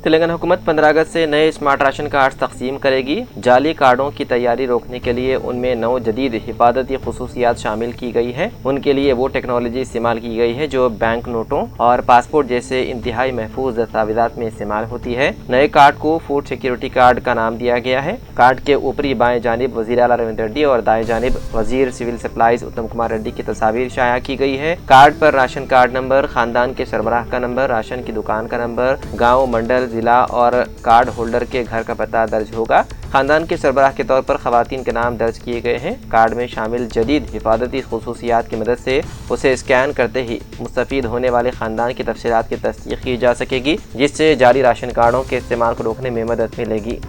तेलंगाना हुकूमत 15 अगस्त से नए स्मार्ट राशन कार्ड तकसीम करेगी। जाली कार्डों की तैयारी रोकने के लिए उनमें नौ जदीद हिफाजती खसूसियात शामिल की गई है। उनके लिए वो टेक्नोलॉजी इस्तेमाल की गई है जो बैंक नोटों और पासपोर्ट जैसे इंतहाई महफूज दस्तावेजात में इस्तेमाल होती है। नए कार्ड को फूड सिक्योरिटी कार्ड का नाम दिया गया है। कार्ड के ऊपरी बाएं जानिब वज़ीर आला रविंद्र रेड्डी और दाएं जानिब वजीर सिविल सप्लाईज उत्तम कुमार रेड्डी की तस्वीर शाया की गई है। कार्ड पर राशन कार्ड नंबर, खानदान के सरबराह का नंबर, राशन की दुकान का नंबर, गाँव, मंडल, जिला और कार्ड होल्डर के घर का पता दर्ज होगा। खानदान के सरबराह के तौर पर खवातीन के नाम दर्ज किए गए हैं। कार्ड में शामिल जदीद हिफाजती खसूसियात की मदद से उसे स्कैन करते ही मुस्तफीद होने वाले खानदान की तफसीलात की तस्दीक की जा सकेगी, जिससे जाली राशन कार्डों के इस्तेमाल को रोकने में मदद मिलेगी।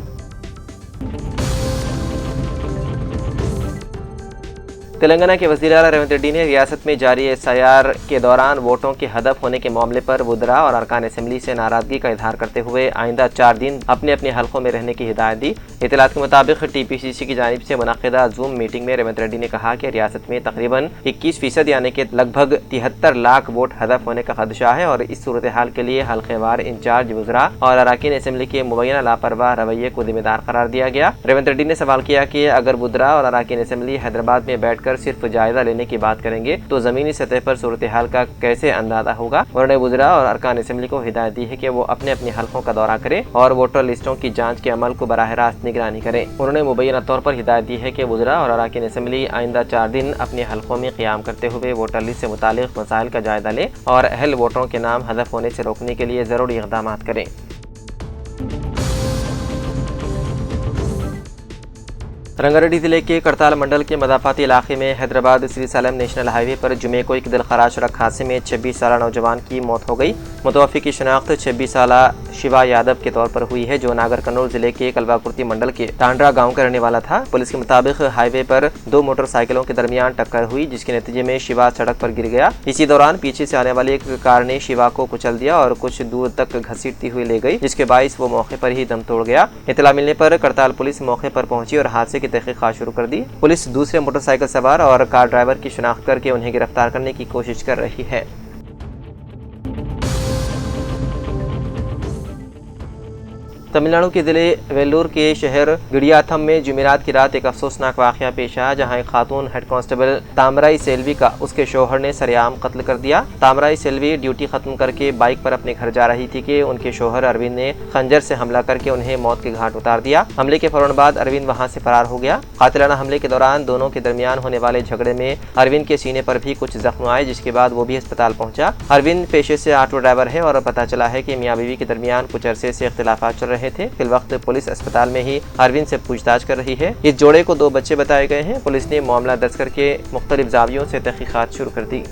तेलंगाना के वज़ीर आला रविंद्र रेड्डी ने रियासत में जारी SIR के दौरान वोटों के हदफ होने के मामले पर वुज़रा और अरकान असम्बली से नाराज़गी का इजहार करते हुए आइंदा 4 दिन अपने अपने हल्कों में रहने की हिदायत दी। इत्तलात के मुताबिक TPCC की जानिब से मुनक़िदा जूम मीटिंग में रविंद्र रेड्डी ने कहा कि रियासत में तकरीबन 21% यानी कि लगभग 73 लाख वोट हदफ होने का खदशा है और इस सूरत हाल के लिए हल्क़ेवार इंचार्ज वुज़रा और अरकान असम्बली के मुबैना लापरवाह रवैये को जिम्मेदार करार दिया गया। रविंद्र रेड्डी ने सवाल किया कि अगर वुज़रा और अरकान असम्बली हैदराबाद में बैठ सिर्फ जायजा लेने की बात करेंगे तो जमीनी सतह पर सूरत हाल का कैसे अंदाजा होगा। उन्होंने वुज़रा और अरकान असम्बली को हिदायत दी है कि वो अपने अपने हल्कों का दौरा करें और वोटर लिस्टों की जांच के अमल को बराह रास्त निगरानी करें। उन्होंने मुबैना तौर पर हिदायत दी है कि वुज़रा और अरकान असम्बली आइंदा 4 दिन अपने हल्कों में क़याम करते हुए वोटर लिस्ट से मुतालिक मसाइल का जायजा लें और अहल वोटरों के नाम हदफ होने से रोकने के लिए ज़रूरी इक़दाम करें। रंगारेड्डी जिले के करताल मंडल के मदाफाती इलाके में हैदराबाद श्रीसालम नेशनल हाईवे पर जुमे को एक दिलखराश सड़क हादसे में 26 साला नौजवान की मौत हो गई। मुतवफ़्फ़ी की शनाख्त 26 साला शिवा यादव के तौर पर हुई है जो नागर कन्नौर जिले के कलवाकुर्ती मंडल के टांड्रा गांव का रहने वाला था। पुलिस के मुताबिक हाईवे पर 2 मोटरसाइकिलों के दरमियान टक्कर हुई जिसके नतीजे में शिवा सड़क पर गिर गया। इसी दौरान पीछे से आने वाली एक कार ने शिवा को कुचल दिया और कुछ दूर तक घसीटती हुई ले गई जिसके बाइस वो मौके पर ही दम तोड़ गया। इत्तला मिलने पर करताल पुलिस मौके पर पहुंची और हादसे की तहकीकात शुरू कर दी। पुलिस दूसरे मोटरसाइकिल सवार और कार ड्राइवर की शिनाख्त करके उन्हें गिरफ्तार करने की कोशिश कर रही है। तमिलनाडु के जिले वेल्लूर के शहर गिडियाथम में जुमेरात की रात एक अफसोसनाक वाक़या पेश आया जहां एक खातून हेड कांस्टेबल तामराई सेल्वी का उसके शोहर ने सरेआम कत्ल कर दिया। तामराई सेल्वी ड्यूटी खत्म करके बाइक पर अपने घर जा रही थी कि उनके शोहर अरविंद ने खंजर से हमला करके उन्हें मौत के घाट उतार दिया। हमले के फौरन बाद अरविंद वहां से फरार हो गया। कातिलाना हमले के दौरान दोनों के दरमियान होने वाले झगड़े में अरविंद के सीने पर भी कुछ जख्म आए जिसके बाद वो भी अस्पताल पहुंचा। अरविंद पेशे से ऑटो ड्राइवर है और पता चला है कि मियाँ बीवी के दरमियान कुछ अरसे से इख्तिलाफात चल रहे थे। फिल वक्त पुलिस अस्पताल में ही अरविंद से पूछताछ कर रही है। इस जोड़े को 2 बच्चे बताए गए हैं। पुलिस ने मामला दर्ज करके मुख्तलिफ जावियों से तहकीकात शुरू कर दी।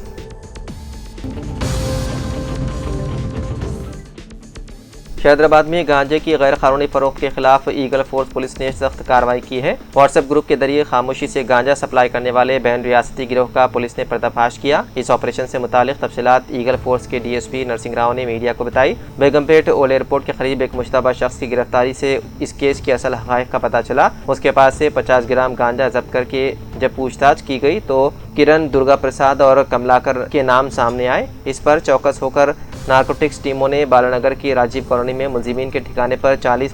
हैदराबाद में गांजे की गैर कानूनी फरोख्त के खिलाफ ईगल फोर्स पुलिस ने सख्त कार्रवाई की है। व्हाट्सएप ग्रुप के जरिए खामोशी से गांजा सप्लाई करने वाले बैन रियासती गिरोह का पुलिस ने पर्दाफाश किया। इस ऑपरेशन से मुतालिक तफसीलात ईगल फोर्स के DSP नरसिंह राव ने मीडिया को बताई। बेगमपेट ओल एयरपोर्ट के करीब एक मुश्तबा शख्स की गिरफ्तारी से इस केस के असल हक़ाइक़ का पता चला। उसके पास से 50 ग्राम गांजा जब्त करके जब पूछताछ की गई तो किरण, दुर्गा प्रसाद और कमलाकर के नाम सामने आए। इस पर चौकस होकर नारकोटिक्स टीमों ने बालानगर की राजीव कॉलोनी में मुलजिमीन के ठिकाने पर 40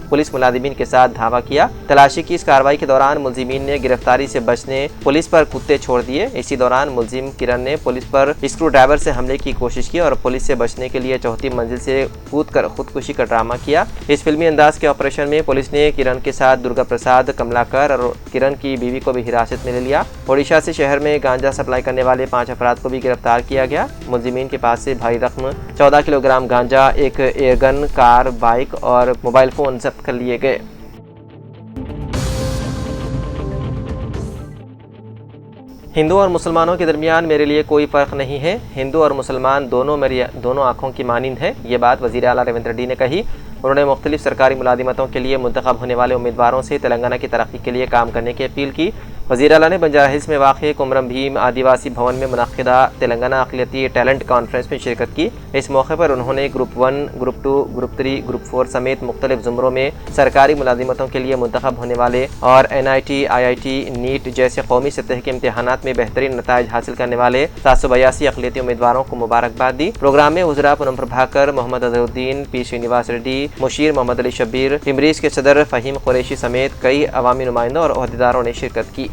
पुलिस मुलाजिमीन के साथ धावा किया। तलाशी की इस कार्रवाई के दौरान मुलजिमीन ने गिरफ्तारी से बचने पुलिस पर कुत्ते छोड़ दिए। इसी दौरान मुलजिम किरण ने पुलिस पर स्क्रू ड्राइवर से हमले की कोशिश की और पुलिस से बचने के लिए चौथी मंजिल से कूदकर खुदकुशी का ड्रामा किया। इस फिल्मी अंदाज के ऑपरेशन में पुलिस ने किरण के साथ दुर्गा प्रसाद, कमलाकर और किरण की बीवी को भी हिरासत में ले लिया। ओडिशा से शहर में गांजा सप्लाई करने वाले 5 अफराद को भी गिरफ्तार किया गया। मुलजिमीन के पास से भारी रकम 14 किलोग्राम गांजा, एक एयरगन, कार, बाइक और मोबाइल फोन जब्त कर लिए गए। हिंदू और मुसलमानों के दरमियान मेरे लिए कोई फ़र्क नहीं है। हिंदू और मुसलमान दोनों आँखों की मानिंद है। ये बात वज़ीर आला रविंद्र रेड्डी ने कही। उन्होंने मुख्तलिफ सरकारी मुलाजिमतों के लिए मुंतखब होने वाले उम्मीदवारों से तेलंगाना की तरक्की के लिए काम करने की अपील की। वज़ीर आला ने बंजारा हिल्स में वाक़ कुमरम भीम आदिवासी भवन में मुनक़िदा तेलंगाना अक़लियती टैलेंट कॉन्फ्रेंस में शिरकत की। इस मौके पर उन्होंने ग्रुप 1, ग्रुप 2, ग्रुप 3, ग्रुप 4 समेत मुख्तलिफ ज़ुमरों में सरकारी मुलाजिमतों के लिए मुंतखब होने वाले और NIT, IIT, नीट जैसे कौमी सतह के इम्तहानात में बेहतरीन नताइज हासिल करने वाले 782 अक़लियती उम्मीदवारों को मुबारकबाद दी। प्रोग्राम में वज़रा पूनम प्रभाकर, मोहम्मद अजहरुद्दीन, P श्रीनिवास रेड्डी, मुशीर मोहम्मद अली शब्बीर, टिमरीज के सदर फ़हीम कुरैशी समेत कई अवामी नुमाइंदों और ओहदेदारों ने शिरकत की।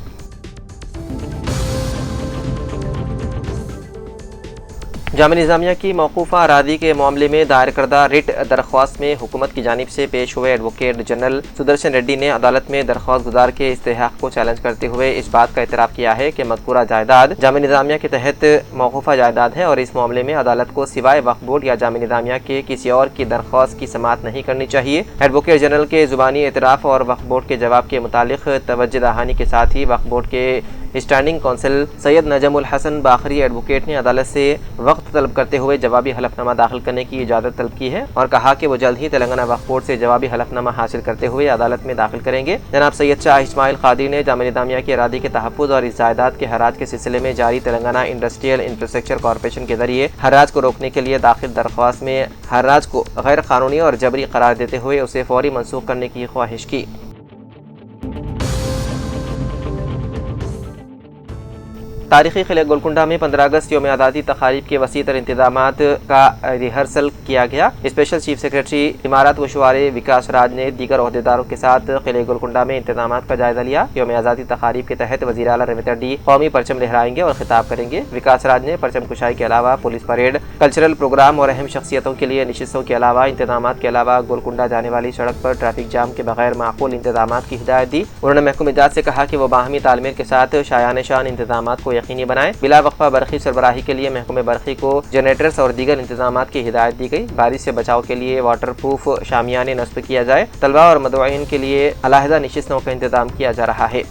जामिया निज़ामिया की मौकूफ़ा अरादी के मामले में दायर करदा रिट दरख्वास्त में हुकूमत की जानिब से पेश हुए एडवोकेट जनरल सुदर्शन रेड्डी ने अदालत में दरख्वास्त गुजार के इस्तेहक़ को चैलेंज करते हुए इस बात का इतराफ़ किया है कि मज़कूरा जायदाद जामिया निज़ामिया के तहत मौकूफ़ा जायदाद है और इस मामले में अदालत को सिवाय वक्फ़ बोर्ड या जामिया निज़ामिया के किसी और की दरख्वास्त की समाअत नहीं करनी चाहिए। एडवोकेट जनरल के ज़ुबानी एतराफ़ और वक्फ़ बोर्ड के जवाब के मुतालिक तवज्जो दहानी के साथ ही वक्फ़ बोर्ड के standing council Syed Najmul Hasan बाखरी advocate ने अदालत से वक्त तलब करते हुए जवाबी हलफनामा दाखिल करने की इजाज़त तलब की है और कहा कि वो जल्द ही तेलंगाना वक्फ बोर्ड से जवाबी हलफनामा हासिल करते हुए अदालत में दाखिल करेंगे। जनाब सैयद शाह इस्माइल कादरी ने जामिया निज़ामिया की अरादी के तहफ़्फ़ुज़ और इस जायदाद के हराज के सिलसिले में जारी तेलंगाना इंडस्ट्रियल इंफ्रास्ट्रक्चर कॉरपोरेशन के जरिए हराज को रोकने के लिए दाखिल दरख्वास्त में हराज को गैर कानूनी और जबरी करार देते हुए उसे फौरी मनसूख करने की ख्वाहिश की। तारीख़ी किले गोलकुंडा में 15 अगस्त यौम आज़ादी तक़ारीब के वसी तर इंतज़ामात का रिहर्सल किया गया। स्पेशल चीफ सेक्रेटरी इमारत व शुआरे विकास राज ने दीगर ओहदेदारों के साथ किले गोलकुंडा में इंतज़ामात का जायजा लिया। यौम आज़ादी तक़ारीब के तहत वज़ीर आला रवींद्र रेड्डी कौमी परचम लहराएंगे और खिताब करेंगे। विकास राज ने परचम कुशाई के अलावा पुलिस परेड, कल्चरल प्रोग्राम और अहम शख्सियतों के लिए नशिस्तों के अलावा इंतज़ामात के अलावा गोलकुंडा जाने वाली सड़क पर ट्रैफिक जाम के बगैर माकूल इंतज़ामात की हिदायत दी। उन्होंने महकूम मिजाज से कहा कि वो बाहमी तालमेल के साथ शायान शान इंतज़ामात को यकीनी बनाएं। बिला वक्फा बरक़ी सरबराही के लिए महकूम बरक़ी को जनरेटर्स और दीगर इंतजामात की हिदायत दी गई। बारिश से बचाव के लिए वाटर प्रूफ शामियाने नस्ब किया जाए। तलबा और मदऊइन के लिए अलहदा नशिस्तों का इंतजाम किया जा रहा है।